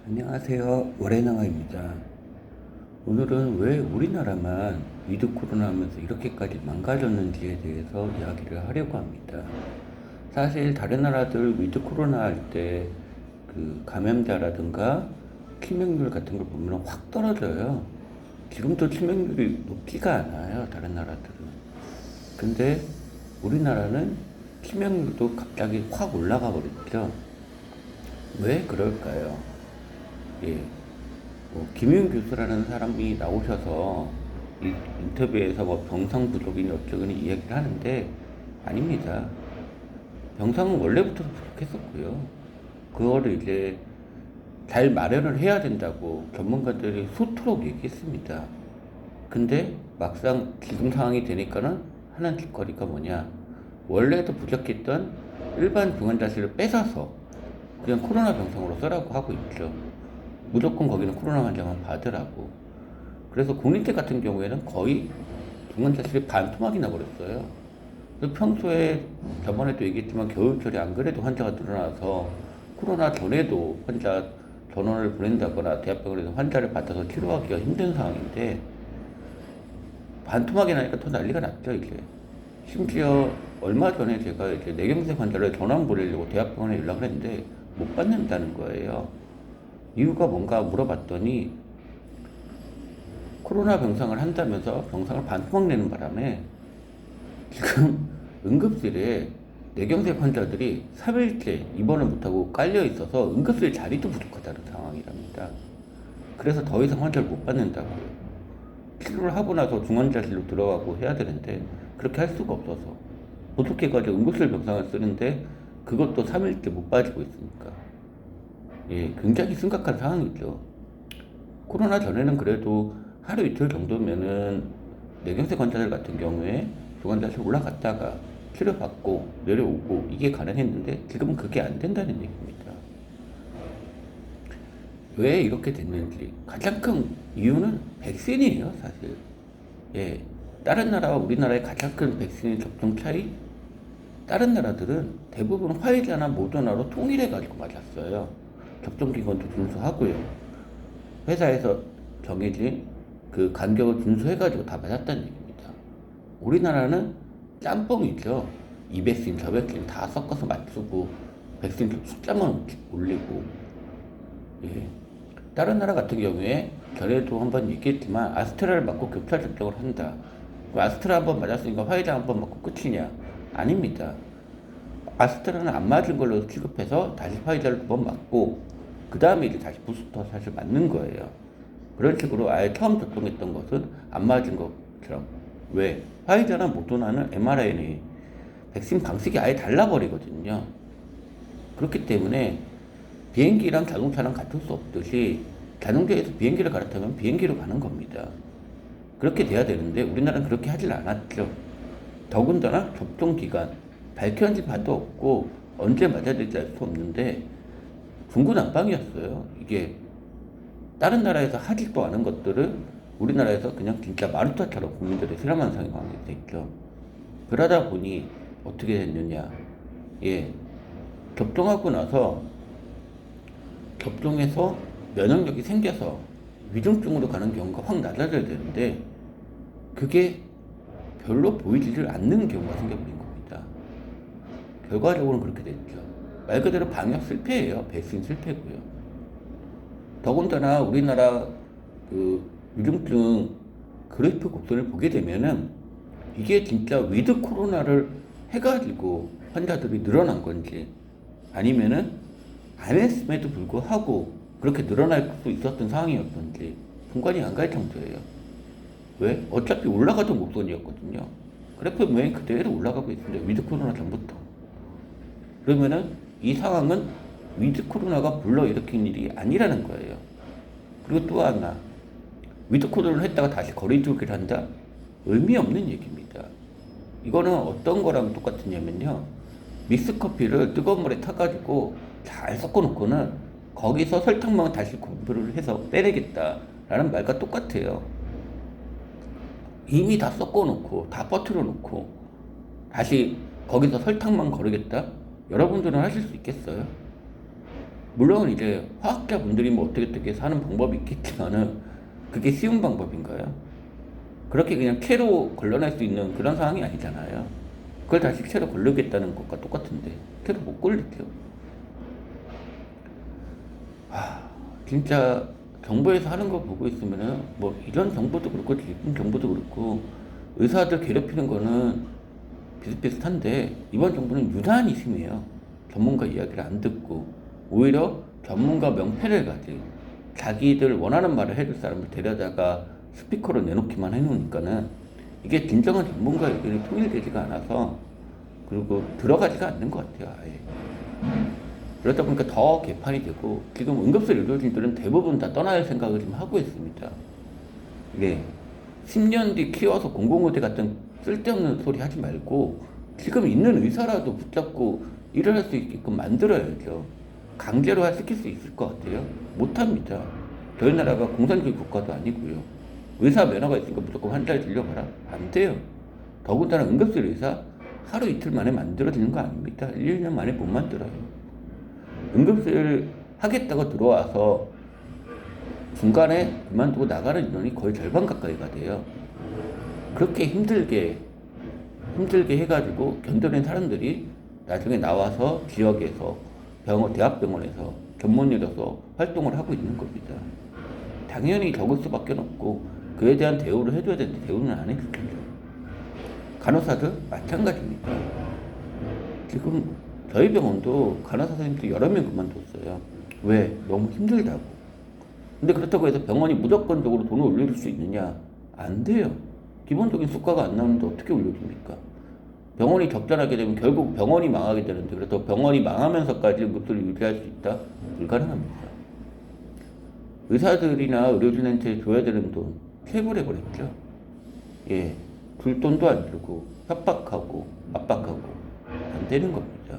안녕하세요. 월해낭아입니다. 오늘은 왜 우리나라만 위드 코로나 하면서 이렇게까지 망가졌는지에 대해서 이야기를 하려고 합니다. 사실 다른 나라들 위드 코로나 할 때 그 감염자라든가 치명률 같은 걸 보면 확 떨어져요. 지금도 치명률이 높지가 않아요. 다른 나라들은. 근데 우리나라는 치명률도 갑자기 확 올라가 버렸죠. 왜 그럴까요? 예. 김윤 교수라는 사람이 나오셔서 인터뷰에서 뭐 병상 부족이니 어쩌고니 이야기를 하는데 아닙니다. 병상은 원래부터 부족했었고요. 그거를 이제 잘 마련을 해야 된다고 전문가들이 수토록 얘기했습니다. 근데 막상 지금 상황이 되니까는 하는 짓거리가 뭐냐. 원래도 부족했던 일반 중환자실을 뺏어서 그냥 코로나 병상으로 쓰라고 하고 있죠. 무조건 거기는 코로나 환자만 받으라고. 그래서 국립대 같은 경우에는 거의 중환자실이 반토막이 나버렸어요. 그래서 평소에 저번에도 얘기했지만 겨울철에 안 그래도 환자가 늘어나서 코로나 전에도 환자 전원을 보낸다거나 대학병원에서 환자를 받아서 치료하기가 힘든 상황인데 반토막이 나니까 더 난리가 났죠, 이제. 심지어 얼마 전에 제가 이제 뇌경색 환자를 전원 보내려고 대학병원에 연락을 했는데 못 받는다는 거예요. 이유가 뭔가 물어봤더니 코로나 병상을 한다면서 병상을 반토막 내는 바람에 지금 응급실에 뇌경색 환자들이 3일째 입원을 못하고 깔려 있어서 응급실 자리도 부족하다는 상황이랍니다. 그래서 더 이상 환자를 못 받는다고요. 치료를 하고 나서 중환자실로 들어가고 해야 되는데 그렇게 할 수가 없어서 부족해가지고 응급실 병상을 쓰는데 그것도 3일째 못 빠지고 있으니까 예, 굉장히 심각한 상황이죠. 코로나 전에는 그래도 하루 이틀 정도면은 뇌경색 환자들 같은 경우에 중환자실 올라갔다가 치료받고 내려오고 이게 가능했는데 지금은 그게 안 된다는 얘기입니다. 왜 이렇게 됐는지 가장 큰 이유는 백신이에요, 사실. 예, 다른 나라와 우리나라의 가장 큰 백신 접종 차이? 다른 나라들은 대부분 화이자나 모더나로 통일해가지고 맞았어요. 접종 기간도 준수하고요. 회사에서 정해진 그 간격을 준수해가지고 다 맞았다는 얘기입니다. 우리나라는 짬뽕이죠. 이 백신, 저 백신 다 섞어서 맞추고 백신 숫자만 올리고 예. 다른 나라 같은 경우에 전에도 한번 얘기했지만 아스트라를 맞고 교차 접종을 한다. 아스트라 한번 맞았으니까 화이자 한번 맞고 끝이냐? 아닙니다. 아스트라는 안 맞은 걸로 취급해서 다시 화이자를 2번 맞고 그 다음에 이제 다시 부스터 사실 맞는 거예요. 그런 식으로 아예 처음 접종했던 것은 안 맞은 것처럼. 왜? 화이자나 모더나는 mRNA 백신 방식이 아예 달라버리거든요. 그렇기 때문에 비행기랑 자동차랑 같을 수 없듯이 자동차에서 비행기를 갈아타면 비행기로 가는 겁니다. 그렇게 돼야 되는데 우리나라는 그렇게 하질 않았죠. 더군다나 접종 기간 밝혀진 바도 없고 언제 맞아야 될지 알 수 없는데 중구난방이었어요. 이게 다른 나라에서 하지도 않은 것들을 우리나라에서 그냥 진짜 마루타처럼 국민들이 실험한 상황이 됐죠. 그러다 보니 어떻게 됐느냐. 예, 접종하고 나서 접종해서 면역력이 생겨서 위중증으로 가는 경우가 확 낮아져야 되는데 그게 별로 보이지를 않는 경우가 생겨버린 겁니다. 결과적으로는 그렇게 됐죠. 말 그대로 방역 실패예요. 백신 실패고요. 더군다나 우리나라 그 위중증 그래프 곡선을 보게 되면은 이게 진짜 위드 코로나를 해가지고 환자들이 늘어난 건지 아니면은 안 했음에도 불구하고 그렇게 늘어날 수 있었던 상황이었던지 분간이 안 갈 정도예요. 왜? 어차피 올라가던 곡선이었거든요. 그래프 모양이 그대로 올라가고 있습니다. 위드 코로나 전부터. 그러면은 이 상황은 위드 코로나가 불러일으킨 일이 아니라는 거예요. 그리고 또 하나, 위드 코로나를 했다가 다시 거리두기를 한다? 의미 없는 얘기입니다. 이거는 어떤 거랑 똑같으냐면요. 믹스커피를 뜨거운 물에 타가지고 잘 섞어놓고는 거기서 설탕만 다시 공부를 해서 빼내겠다라는 말과 똑같아요. 이미 다 섞어놓고 다 퍼뜨려 놓고 다시 거기서 설탕만 거르겠다? 여러분들은 하실 수 있겠어요? 물론 이제 화학자분들이 뭐 어떻게 사는 방법이 있겠지만은 그게 쉬운 방법인가요? 그렇게 그냥 채로 걸러낼 수 있는 그런 상황이 아니잖아요. 그걸 다시 채로 걸르겠다는 것과 똑같은데 채로 못 걸리죠. 진짜 정부에서 하는 거 보고 있으면은 뭐 이런 정보도 그렇고 지금 정보도 그렇고 의사들 괴롭히는 거는 비슷비슷한데 이번 정부는 유난히 심해요. 전문가 이야기를 안 듣고 오히려 전문가 명패를 가진 자기들 원하는 말을 해줄 사람을 데려다가 스피커로 내놓기만 해놓으니까는 이게 진정한 전문가 의견이 통일되지가 않아서 그리고 들어가지가 않는 것 같아요. 아예. 그러다 보니까 더 개판이 되고 지금 응급실 의료진들은 대부분 다 떠날 생각을 좀 하고 있습니다. 이게 10년 뒤 키워서 공공의대 같은 쓸데없는 소리 하지 말고 지금 있는 의사라도 붙잡고 일을 할 수 있게끔 만들어야죠. 강제로 시킬 수 있을 것 같아요? 못합니다. 저희 나라가 공산주의 국가도 아니고요. 의사 면허가 있으니까 무조건 환자를 진료하라? 안 돼요. 더군다나 응급실 의사 하루 이틀 만에 만들어지는 거 아닙니다. 1, 2년 만에 못 만들어요. 응급실 하겠다고 들어와서 중간에 그만두고 나가는 인원이 거의 절반 가까이가 돼요. 그렇게 힘들게 해가지고 견뎌낸 사람들이 나중에 나와서 지역에서 대학병원에서 전문의로서 활동을 하고 있는 겁니다. 당연히 적을 수밖에 없고 그에 대한 대우를 해줘야 되는데 대우는 안 해주죠. 간호사들 마찬가지입니다. 지금 저희 병원도 간호사 선생님도 여러 명 그만뒀어요. 왜? 너무 힘들다고. 근데 그렇다고 해서 병원이 무조건적으로 돈을 올려줄 수 있느냐? 안 돼요. 기본적인 수가가 안 나오는데 어떻게 올려줍니까? 병원이 적자나게 되면 결국 병원이 망하게 되는데 그래서 병원이 망하면서까지 응급실을 유지할 수 있다? 불가능합니다. 의사들이나 의료진한테 줘야 되는 돈 체불해버렸죠. 예, 줄 돈도 안 주고 협박하고 압박하고 안 되는 겁니다.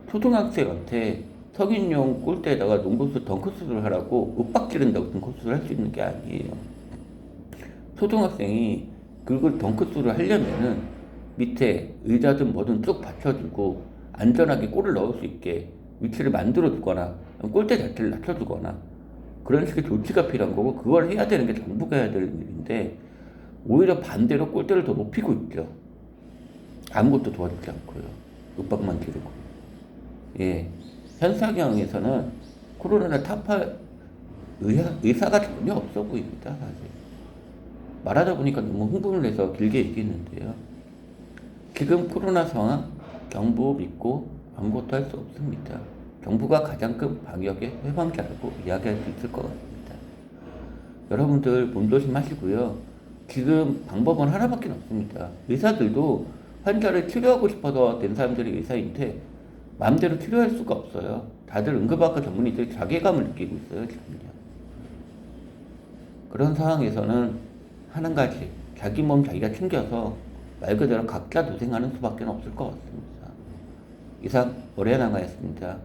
초등학생한테 성인용 꼴대에다가 농구수 덩크슛을 하라고 윽박지른다고 덩크슛을 할 수 있는 게 아니에요. 초등학생이 그걸 덩크슛을 하려면은 밑에 의자든 뭐든 쭉 받쳐주고 안전하게 골을 넣을 수 있게 위치를 만들어 주거나 골대 자체를 낮춰주거나 그런 식의 조치가 필요한 거고 그걸 해야 되는 게 정부가 해야 될 일인데 오히려 반대로 골대를 더 높이고 있죠. 아무것도 도와주지 않고요. 윽박만 지르고. 예. 현상형에서는 코로나를 타파할 의사가 전혀 없어 보입니다, 사실. 말하다 보니까 너무 흥분을 해서 길게 얘기했는데요. 지금 코로나 상황, 정부 믿고 아무것도 할 수 없습니다. 정부가 가장 큰 방역의 해방자라고 이야기할 수 있을 것 같습니다. 여러분들 몸조심하시고요. 지금 방법은 하나밖에 없습니다. 의사들도 환자를 치료하고 싶어서 된 사람들이 의사인데 마음대로 치료할 수가 없어요. 다들 응급학과 전문의들이 자괴감을 느끼고 있어요, 지금요. 그런 상황에서는 하는 가지, 자기 몸 자기가 챙겨서 말 그대로 각자 도생하는 수밖에 없을 것 같습니다. 이상 오래나가였습니다.